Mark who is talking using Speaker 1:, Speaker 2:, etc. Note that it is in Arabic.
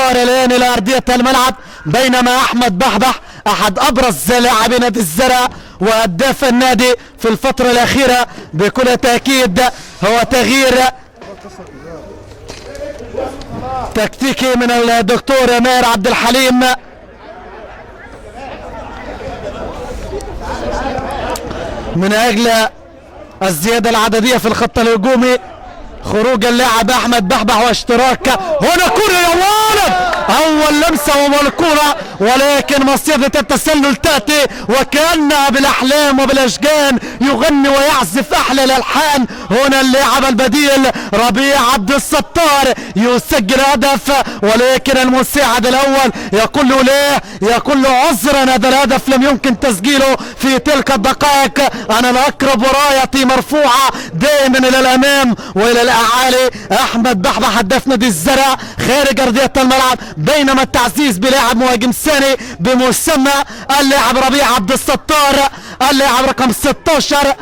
Speaker 1: الستار الان الى ارضيه الملعب، بينما احمد بحبح احد ابرز لاعبي نادي الزرع وهداف النادي في الفتره الاخيره بكل تاكيد هو تغيير تكتيكي من الدكتور ماهر عبد الحليم. من اجل الزياده العدديه في الخط الهجومي، خروج اللاعب احمد بحبح واشتراك هنا كرة يا ولد، اول لمسه والكرة، ولكن مصيدة التسلل تاتي وكانها بالاحلام وبالاشجان يغني ويعزف احلى الالحان. هنا اللاعب البديل ربيع عبد الستار يسجل هدف، ولكن المساعد الاول يقول له لا، يقول له عذرا هذا الهدف لم يمكن تسجيله في تلك الدقائق، انا الاقرب ورايتي مرفوعه دائما الى الامام والى الاعالي. احمد بحبح هداف نادي الزرع خارج ارضيه الملعب، بينما التعزيز بلاعب مهاجم ثاني بمسمى اللاعب ربيع عبد الستار، اللاعب رقم 16